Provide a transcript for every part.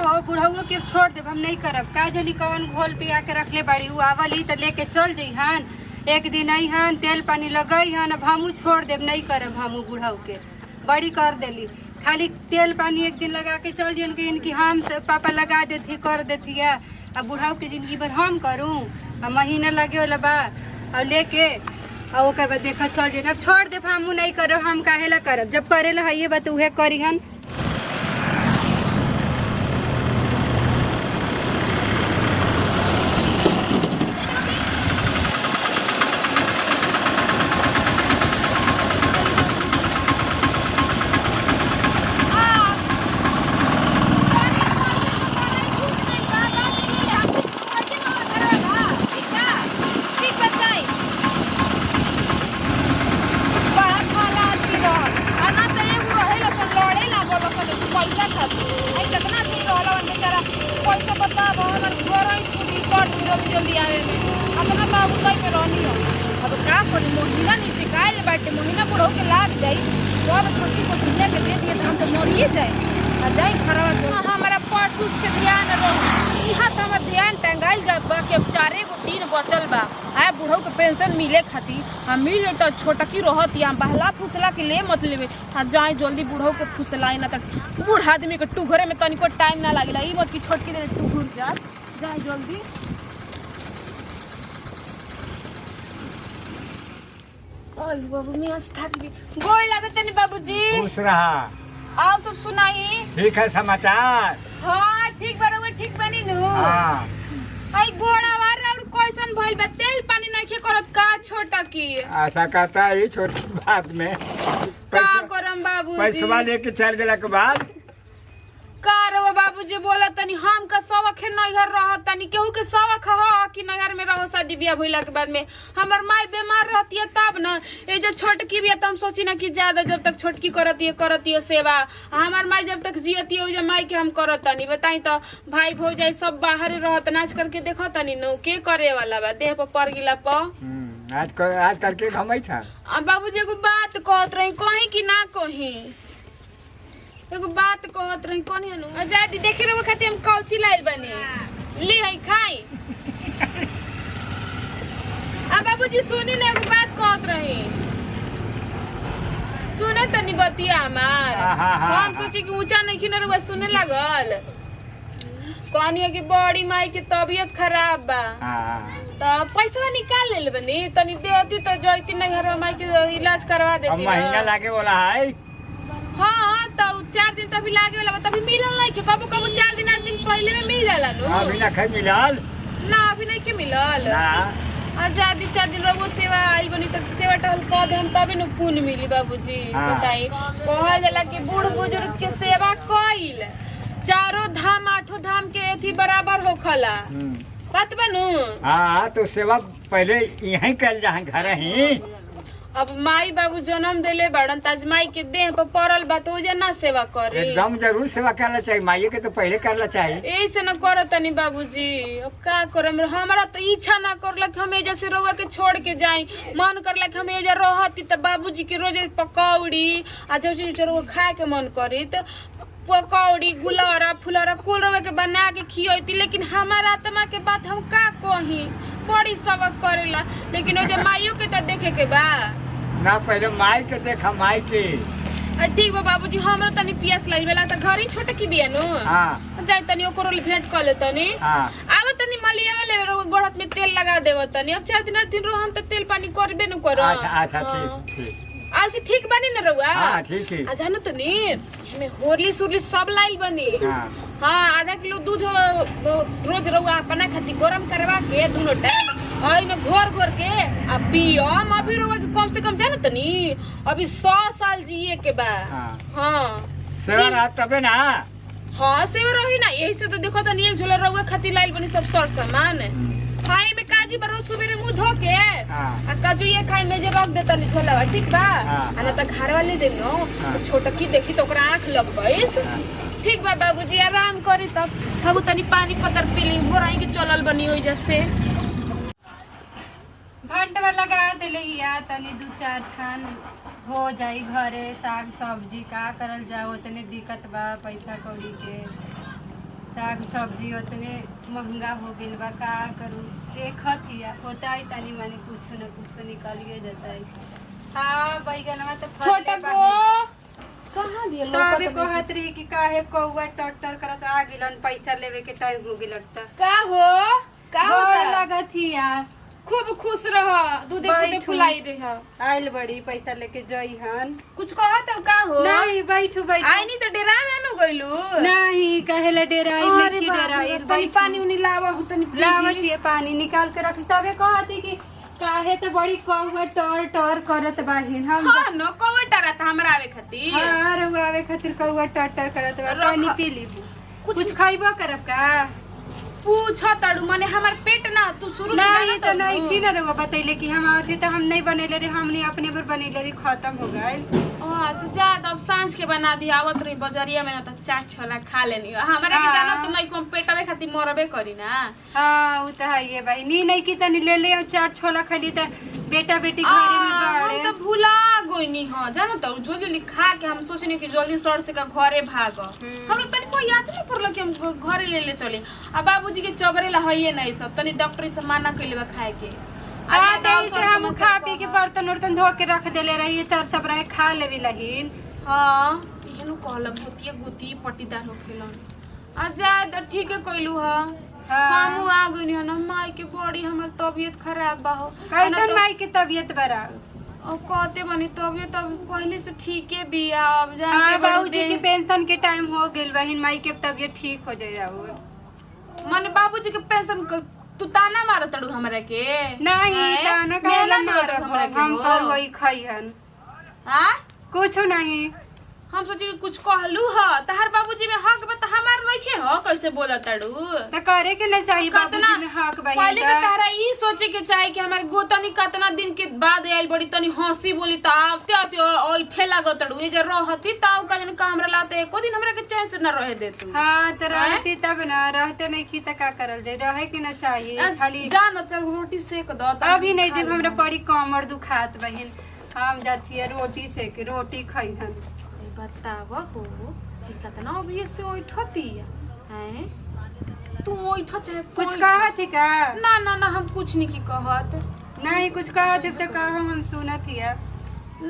हो बुढ़ऊ के छोड़ देब, हम नहीं करब। का जनी कौन घोल पिया के रखले बाड़ी, उ आवली तो लेके चल जइहन, एक दिन अइहन तेल पानी लगइहन, अब हमू छोड़ देब, नहीं करब। हमू बुढ़ऊ के बड़ी कर देली, खाली तेल पानी एक दिन लगा के चल जइहन कि इनकी हम से पापा लगा देती कर देती है। अब बुढ़ऊ के जिंदगी भर हम करूँ, अब महीना लगे वाला बा और लेके और ओकर बाद देखा चल जइहन। अब छोड़ देब, हमू नहीं करब, हम काहे ला करब, जब करेला है ये बात उहे करिहन। महीना नीचे गाय बाटे महीना बुढ़ो के लाग जाई सब छोटी को दुनिया के दे दिए तो हम तो मरिए जाए आ जाई खराब हमारा पर्स उसके ध्यान रहो यहाँ तो हमारा ध्यान टंगाइल बा के 4 गो दिन बचल बा आए बुढ़ो के पेंशन मिले खातिर हम मिल जाए तो छोटकी रहत या बहला फुसला के ले मत लेवे हाँ जाए जल्दी बुढ़ो के फुसलाई ना तो बूढ़ आदमी के टूघरे में तनिको टाइम ना लगेला ई मत की छोटकी देर टूघुर जाए जल्दी। बाबू मियाँ थक गई गोड़ लागत नहीं बाबूजी। खुश रहा। आप सब सुनाई। ठीक है समाचार। हाँ ठीक बराबर ठीक बनी नु। हाँ। आई गोड़ा वार और कैसन भइल बा तेल पानी नहीं के करत का छोटा की। ऐसा कहता है छोटी बात में। का करम बाबूजी। पैसा लेके चल गेला के बाद का रो बाबूजी बोला तनी हम का सवख नैहर रह तनी केहू के सवख ह कि नैहर में रहो शादी बियाह भइला के बाद में हमर माई बीमार रहती है तब ना ए जे छोटकी भी हम सोची ना कि ज्यादा जब तक छोटकी करती है सेवा हमर माई जब तक जियती है जे माई के हम करत तनी बताई तो भाई भौजाई सब बाहर रहत नाच करके देखो तनी नो के करे वाला बा देह पर पड़ गिला प आज करके घमई था। बाबूजी एगो बात कहत रही कहीं कि ना कहीं एगो बात कहत रही कौन नु आजादी देखे रहो खातिर हम कौची लाइल बनी ली है खाई आ बाबूजी सुनी ना एगो बात कहत रही सुने तनी बतिया हमार हम सोची कि ऊंचा नहीं खिन रहो सुने लागल कहनी कि बड़ी माई के तबीयत खराब बा तो पैसा निकाल ले बनी तनी देती तो जैती नहीं हर माई के इलाज करवा देती महीना लागे वाला है। हाँ तो 4 दिन तभी लागे वाला तभी मिलल नहीं के कबो कबो 4 दिन 8 दिन पहले में मिल जाला नु अभी ना खाई मिलल ना अभी नहीं के मिलल ना आजादी 4 दिन रहो सेवा आई बनी तो सेवा टहल क दे हम तभी नु पुण्य मिली बाबूजी बताई कहल जाला कि बूढ़ बुजुर्ग के सेवा कइल 4 धाम 8 धाम के एथी बराबर होखला बात बनू। हाँ तो सेवा पहले यहीं कर जा घर ही अब माई बाबू जन्म देले बड़न ताज माई के देह पर पड़ल बा तो ना सेवा करे एकदम जरूर सेवा करना चाहिए माई के तो पहले करना चाहिए ऐसे न करो तनी बाबूजी अब का करम हमारा तो इच्छा ना करलक हम एजा से रउआ के छोड़ के जाई मन करलक हम एजा रहती त बाबूजी के रोज पकौड़ी आ जो खाए के मन करी तो पकौड़ी गुलारा फुलारा कुल रउआ के बना के खियती लेकिन हमारा आत्मा के बात हम का कही बड़ी सबक करेला लेकिन ओ जे माइयो के तो देखे के बा ना पहले माई के देखा माई के ठीक बा बाबूजी हमरा तनी पियास लगी बेला त घर ही छोटे की बिया नो हां जाई तनी ओकरो भेंट कर ले तनी हां आव तनी मलिया वाले गोड़त में तेल लगा देव तनी अब 4 दिन 8 दिन रो हम त तेल पानी करबे न करो। अच्छा ठीक आज ठीक बनी न रउआ। हां ठीक है। आ जानो तनी हमें होरली सुरली सब लाइल बनी। हां आधा किलो दूध रोज रउआ अपना खाती गरम करवा के दोनों टाइम आई में घोर के आ पियो हम अभी रउआ के कम से कम जानो तनी अभी 100 साल जिए के बा। हां सेवा रात तबे ना हाँ सेवा रही ना यही से तो देखो तनी एक झोला रउआ खाती लाइल बनी सब सर सामान खाई में काजी बरो सुबेरे मुंह धो के आ काजू ये खाई में जे रख देता नहीं झोला ठीक बा आना त घर वाले जे नो छोटकी देखी तो ओकरा आंख लग गइस ठीक बा बाबूजी आराम करी तब सब तनी पानी पतर पीली बोराई के चलल बनी होई जैसे घंटा लगा देले या तनी 2-4 थान हो जाई घरे साग सब्जी का करल जाओ तने दिक्कत बा पैसा कौड़ी के साग सब्जी उतने महंगा हो गइल बा का करूँ देखत हिया होता है तनी मानी कुछ न कुछ निकलिए जाता है। हाँ बैगनवा तो छोटा को कहाँ दिए तो अभी कहत रही कि काहे कौआ टटर करत आ गिलन पैसा लेवे के टाइम हो गेल लगता का हो का होता लागत हिया खूब खुश रह दूधे दूधे फुलाई रह आइल बड़ी पैसा लेके जई हन कुछ कहत हो का हो नहीं बैठू बैठू आई नहीं तो डेरा ना नु गइलू नहीं कहेला डेराई अरे नहीं डेराई तनी पानी उनी लावा हो तनी लावत ये पानी निकाल के रखी तबे कहती कि काहे तो बड़ी कौवा टर टर करत बाहिन हम हां नो कोवटा था हमरा आवे खातिर हां रहुआ आवे खातिर कौवा टर टर करत बा पानी पी ली कुछ खाइबो करब का पूछ तड़ू माने हमार पेट ना तू शुरू से नहीं तो नहीं की ना रहुआ बतैले कि हम आते तो हम नहीं बनेले रे हमने अपने पर बनेले रे खत्म हो गइल। अच्छा जा अब सांझ के बना दी आवत रही बजरिया में ना तो चाट छोला खा लेनी हमरा के जानो तू नहीं कम पेटवे खातिर मरबे करी ना। हां उ त है ये भाई नी नहीं की तनी ले ले चाट छोला खली त बेटा बेटी घरे में बाड़े हम तो भुला गइनी हां जानो त जल्दी जल्दी खा के हम सोचनी कि जल्दी सर से का घरे भाग हमरा तनी कोई याद नहीं पड़ल कि हम घरे ले ले चले आ बाबूजी के चबरे ला हइए नहीं सब तनी डॉक्टर से मना कइले बा खाए के हम खा पी के बर्तन उर्तन धो के रख देले रही तर सब रहे खा लेवी लहीन। हां इहनु कहलक गुतिया गुती पट्टीदार होखेलन आ जा त ठीक है कइलू हां हम आ गइनी न माई के बड़ी हमर तबीयत खराब बा हो कैसन माई के तबीयत बरा अब कहते बनी तबीयत अब पहले से ठीक है बिया अब जानते बाबूजी के पेंशन के टाइम हो गेल बहिन माई के तबीयत ठीक हो जाए माने बाबूजी के पेंशन तू ताना मारो तड़ू हमरा के नहीं ताना कहला मारो हम कर वही खइहन हां कुछ नहीं हम सोचे कि कुछ कहलू ह तहार बाबूजी में हक बा त हमार नइखे ह कैसे बोला तड़ू त करे के न चाहिए बाबूजी में हक बहिन पहले तो तारा ई सोचे के चाहे कि हमार गोतनी कतना दिन के बाद आइल बड़ी तनी हंसी बोली त आते आते ओइ ठेला गो तड़ू ए जे रहती ताऊ का जन का हमरा लाते एको दिन हमरा के चैन से न रहे दे तू। हां त रहती तब न रहते नहीं की त का करल जाए रहे के न चाहिए खाली जान चल रोटी सेक द अभी नहीं जब हमरा बड़ी कमर दुखात बहिन हम जाती है रोटी सेक रोटी खइहन बताव हो कितना अभी से ओइठती है तू ओइठ चाहे कुछ कहत ही का ना ना ना हम कुछ नहीं की कहत नहीं कुछ कहत है तो कहो हम सुनत हिया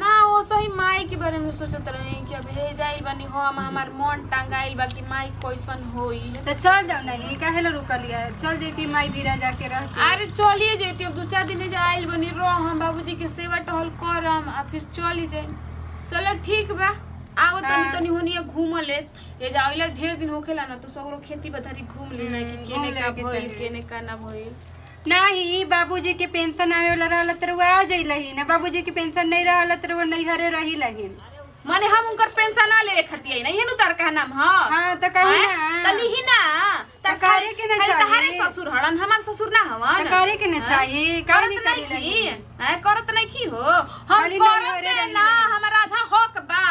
ना वो सही माई के बारे में सोचत रही कि अब हे जाइल बनी हो हमार मन टांगाइल बा कि माई कैसन होई तो चल जाओ नहीं काहे ला रुकलिया चल जेती माई बीरा जाके रह अरे चलिए जेती अब 2-4 दिन जाइल बनी रह हम बाबूजी के सेवा टहल करम आ फिर चली जाई चलो ठीक बा आओ तनी तनी होनिया घूम ले ये जाइला ढेर दिन होखेला ना तो सगरो खेती बधारी घूम ले ना कि केने का भइल केने का ना भइल नहीं बाबूजी के पेंशन आवे वाला रहल त आ जइलही ना बाबूजी के पेंशन नहीं रहल त वो नहीं हरे रही लहीन माने हम उनकर पेंशन ना लेवे खतियै नहीं हेनु तार का नाम ह हां त कहि ना तली ही ना त करे के न चाहिए तहारे ससुर हड़न हमार ससुर ना हवन त करे के न चाहिए करत नहीं की है करत नहीं की हो हम करत जे ना हमार आधा हक बा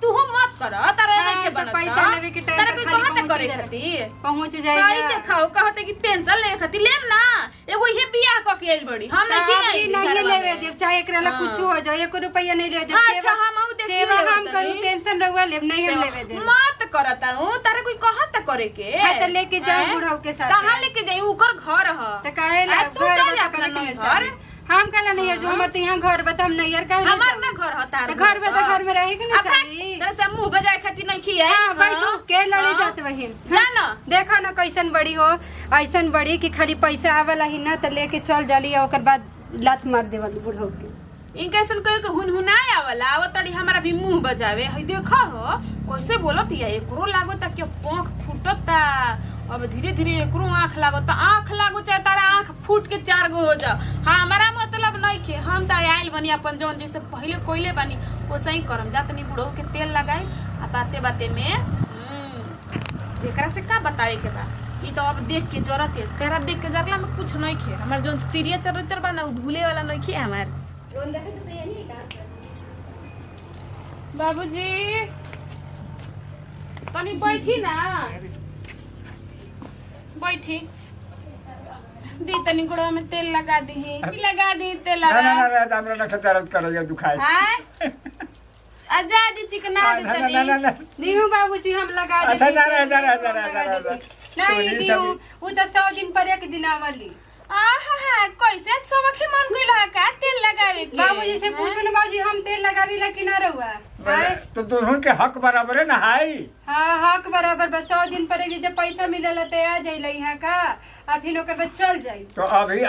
तू हम मत कर तारे नहीं के बनत पैसा लेवे के टाइम तारे कोई कहत करे खातिर पहुंच जाएगा कहीं देखाओ कहते कि पेंशन लेवे खातिर लेम ना एगो ये बियाह क के आइल बड़ी हम नहीं लेवे देव चाहे एकरा ला कुछ हो जाए 1 रुपया नहीं ले जाए अच्छा हम आउ देखियो हम करू पेंशन रहुआ लेब नहीं हम लेवे दे मत करता हूं तारे कोई कहत करे के त लेके जाओ बुढ़ऊ के साथ कहां लेके जाई ओकर घर ह त काहे ला तू चल अपना घर हम कहला नहीं यार जो हमर त यहां घर बता हम नहीं यार कहला हमार ना घर ह तार घर बता घर में रहे के ना चाहिए तेरे से मुंह बजाए खातिर नहीं खिया हां बैठो के लड़ी जात बहिन जाना देखा ना कैसन बड़ी हो ऐसन बड़ी कि खाली पैसा आवेला ही ना त लेके चल जाली ओकर बाद लात मार देवल बुढ़ऊ के इनके ऐसन कहे के हुनहुनाए आवला आवतड़ी हमारा भी मुंह बजावे हई देखा हो कैसे बोलत या एकरो लागो त के पंख फूटता अब धीरे धीरे एकरो आंख लागो त आंख लागो चाहे तारा आंख फूट के 4 गो हो जा हां हमारा मतलब नहीं के हम त आइल बनी अपन जौन जैसे पहले कोइले बनी वो सही करम जातनी बुढ़ऊ के तेल लगाई आ बाते बाते में एकरा से का बतावे के बा ई तो अब देख के जरत है तेरा देख के जरला में कुछ नहीं खे हमर जौन तिरिया चरित्र बा ना भूले वाला नहीं खे हमार बाबूजी तनी बैठी ना बैठी दी तनी गुड़वा में तेल लगा दी तेल ना लगा ना ना हमरा न खतरत कर या दुखाए हां आजा दी चिकना दे ना तनी ना ना दीहू बाबूजी हम लगा अच्छा ना ना नहीं तोहनी दियो सब- उ तो 100 दिन पर एक दिन आवली। आहा कैसे सबके मन कोई लगा का तेल लगावे के बाबूजी से पूछो ना बाबूजी हम तेल लगावीला कि ना रहुआ। हैं? तो दोनों के हक बराबर है ना हाई। हाँ हक बराबर बस 100 दिन पर एक जब पैसा मिलेला तो आ जाइला यहाँ का आ फिर ओकर बाद चल जाई। तो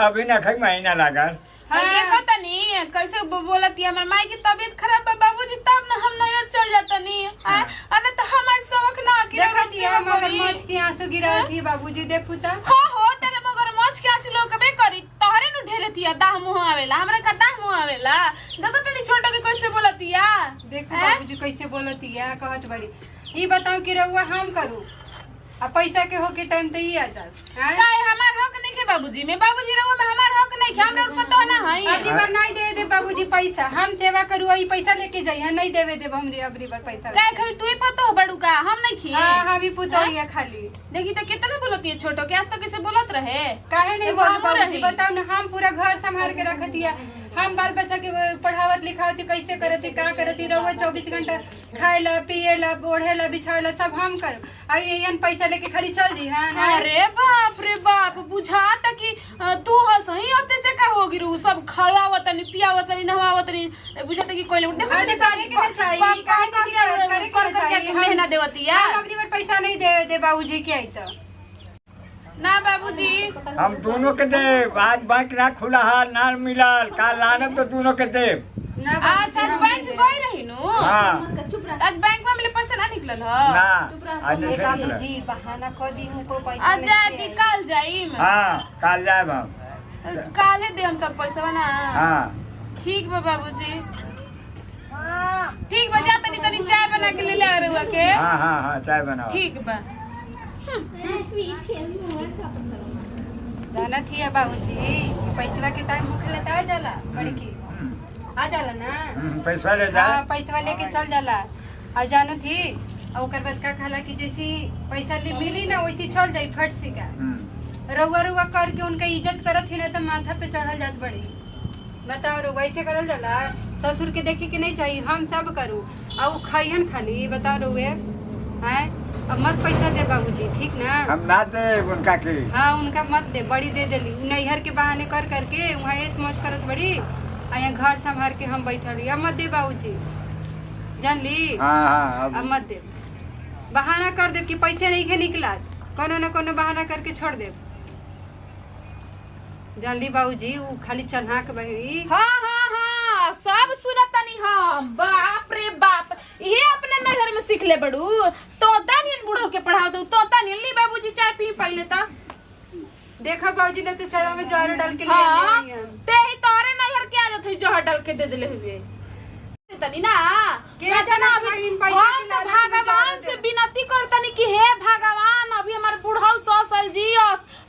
अभी ना खाई महीना लागल। हाँ देखो तनी कैसे बोलती है हमार माई की तबीयत खराब बा बाबूजी तब ना हम नैहर चल जातनी अरे तो हमार सबक ना कि देखत हिया मगरमच्छ के आंसू गिरावत ही बाबूजी देखू त। हाँ हो तेरे मगरमच्छ के आंसू लोग कबे करी तोहरे नु ढेरे थिया दाह मुंह आवेला हमरा का दाह मुंह आवेला देखो तनी छोटा के कैसे बोलतिया देखो बाबूजी कैसे बोलतिया कहत बड़ी। ई बताओ कि रहुआ हम करू आ पैसा के हो के टाइम तो ही आ जाए। काहे हमार हक नहीं के बाबूजी में बाबूजी रहो में हमार हक नहीं के हमरा पता ना है अगली बार नहीं दे दे बाबूजी पैसा हम सेवा करू ई पैसा लेके जाइए नहीं देवे देब हमरे अगली बार पैसा। काहे खाली तू ही पता हो बड़ू का हम नहीं खी हां हम भी पुतौइया खाली। देखी तो कितना बोलती है छोटो के आज तक कैसे बोलत रहे काहे नहीं एगो बोल हमहू बाबूजी रही। बताओ ना हम पूरा घर संभाल के रखतिया हम बाल बच्चा के पढ़ावत लिखावत कैसे करती का करती रहुआ 24 घंटा खाएला पिएला ओढ़ेला बिछावेला सब हम कर अब यही पैसा लेके खाली चल जी। हाँ अरे बाप रे बाप बुझाता कि तू सही होते चका होगी रू सब खायावत नहीं पियावत नहीं नहावत नहीं बुझाता कि कोई देखो अरे करे के चाहिए काहे के करे के चाहिए मेहनत देवतिया हम अगली बार पैसा नहीं देवे दे बाबूजी के आई तो ना बाबूजी हम दोनों के दे आज बैंक ना खुला है ना मिलल काल लानब तो दोनों के दे। ना अच्छा आज बैंक गई रही नु हाँ आज बैंक में मिले पैसा ना निकलल ह ना आज नहीं निकला। बाबूजी बहाना क दी हमको पैसा आज जा निकाल जाई हाँ काल जाए हम। काले दे हम तब पैसा ना हाँ ठीक बा बाबूजी ठीक बा जा तनी तनी चाय बना के ले ले आ रहुआ के हाँ हाँ हाँ चाय बनाओ। ठीक बा जाना थी बाबूजी पैसा के टाइम होखेला त आ जाला बड़ी की आ जाला ना पैसा ले जा। हाँ पैसा लेके चल जाला और जाना थी और ओकर बाद का कहला कि जैसी पैसा ले मिली ना वैसी चल जाई फट सी का रउआ रउआ करके उनका इज्जत करत ही ना तो माथा पे चढ़ल जात बड़ी। बताओ रउआ ऐसे करल जाला ससुर के देखे के नहीं चाहिए हम सब करू और खाइहन खाली बताओ रउए हैं अब मत पैसा दे बाबूजी ठीक ना। हम ना दे उनका की। हाँ उनका मत दे बड़ी दे देली नैहर के बहाने कर करके वहाँ ऐस मौज करत बड़ी आ यहाँ घर संभाल के हम बैठल अब मत दे बाबूजी जान ली। हाँ हाँ अब मत दे बहाना कर दे कि पैसे नहीं के निकला कोनो न कोनो बहाना करके छोड़ दे जान ली बाबूजी वो खाली चन्हा के बही। हाँ हाँ हाँ सब सुनतनी हम बाप रे बाप ये अपने नहर में सीख ले बड़ू तो दानियन बूढ़ो के पढ़ाओ तो दानियन ली बाबूजी चाय पी पहले ता देखा बाबूजी ने तो चाय में जहर डाल के ले हाँ आई हैं। ते ही तोहरे नहर के आदत हुई जहर डाल के दे दिले हुए तनी ना के क्या जाना अभी अभी इन हम पैसा तो की लालच में भगवान जहर से विनती करतनी कि हे भगवान अभी हमार बूढ़ाऊ 100 साल जियो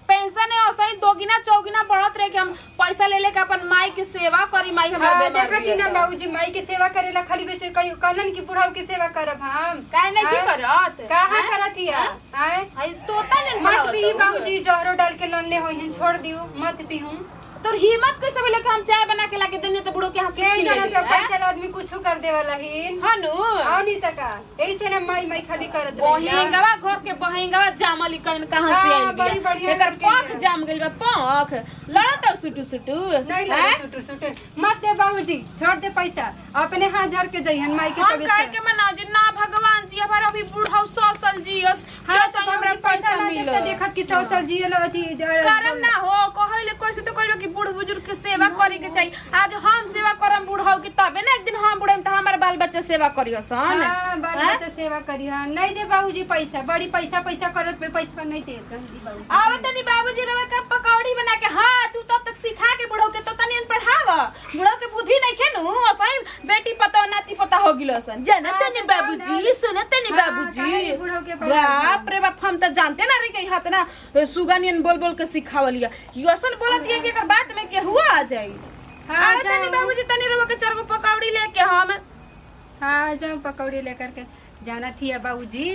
पेंशन है और सही दोगुना चौगुना बढ़त रहे कि हम पैसा ले लेके अपन माई के सेवा करी माई हमरा हाँ, बेमार देखा थी ना बाबूजी माई के सेवा करेला खाली वैसे कहलन की बुढ़ाऊ के सेवा करब हम काहे नहीं की हाँ? करत कहाँ करत हिया आए आई तोता ने मत पी बाबूजी जहरो डाल के लन्ने होई छोड़ दियो मत पीहूं तोर हिम्मत कैसे भेले कि हम चाय बना के लाके देने तो बूढ़ो के हाथ से के छीन जाना लेली, तो हैं? पैसा ला आदमी कुछ कर दे वाला ही हनु आओ नहीं तका ऐसे ना माई माई खाली करत बहेंगवा घर के बहेंगवा जामली कन कहां से हाँ, आइल बड़ी बढ़िया एकर लड़की पंख है। जाम गइल बा पंख लड़त सुटू सुटू नहीं लगे सुटू सुटू मत दे बाबूजी छोड़ दे पैसा अपने हाथ झड़ के जइहन माई के हम तबीयत काहे के मना जी ना भगवान जी हमारा अभी बूढ़ा 100 साल जियस हाँ कैसे हमरा पैसा मिल देखा कि 100 साल जियल अथी करम ना हो कहले कैसे तो कहलो कि बूढ़ बुजुर्ग के सेवा करे के चाहिए आज हम सेवा करम बूढ़ाऊ की तबे ना एक दिन हम बूढ़े त हमार बाल बच्चा सेवा करियो सन हाँ बाल बच्चा सेवा करी हाँ नहीं दे बाबूजी पैसा बड़ी पैसा पैसा करत पे पैसा नहीं दे जल्दी बाबूजी आवे तनी बाबूजी रवा का पकौड़ी बना के हां तू तब तक सिखा के बूढ़ो के तो तनी पढ़ावा बूढ़ो के बुद्धि नहीं खेनु असई बेटी पता नाती पता हो गिलो सन जानत नहीं बाबूजी सुनत नहीं बाबूजी बूढ़ो के बाप रे बाप हम तो जानते ना रे के हाथ ना सुगनियन बोल बोल के सिखावलिया योसन बोलत है कि एकर बात में के हुआ आ जाई हाँ आवे तनी बाबूजी तनी रवा के 4 गो पकौड़ी लेके हम हाँ जाओ पकौड़ी लेकर के जाना थी बाबूजी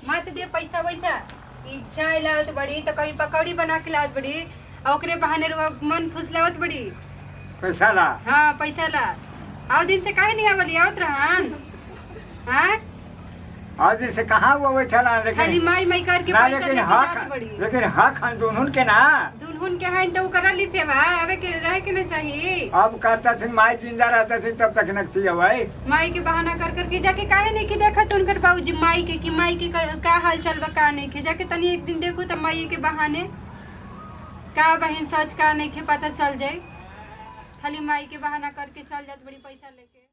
मत दे पैसा वैसा चाय लावत बड़ी तो कहीं पकौड़ी बना के लावत बड़ी और ओकरे बहाने रुआ मन फुसलावत बड़ी पैसा ला। हाँ पैसा ला आओ दिन से काहे नहीं आवली आवत रहन हाँ आज से कहाँ वो चला खाली लेकिन माई माई करके ना पैसा लेकिन लेके हक जात बड़ी लेकिन हक हम दुनहुन के ना दुल्हन के हैं तो उ करा लीते बा अबे के रहे के ना चाहिए। अब करता थी माई जिंदा रहता थी तब तक नकती है भाई माई के बहाना कर कर के जाके काहे नहीं की देखा तो उनकर बाबूजी माई के कि माई के का हाल चल बा का नहीं के जाके तनी एक दिन देखो तो माई के बहाने का बहन सच का नहीं के पता चल जाए। खाली माई के बहाना करके चल जात बड़ी पैसा लेके।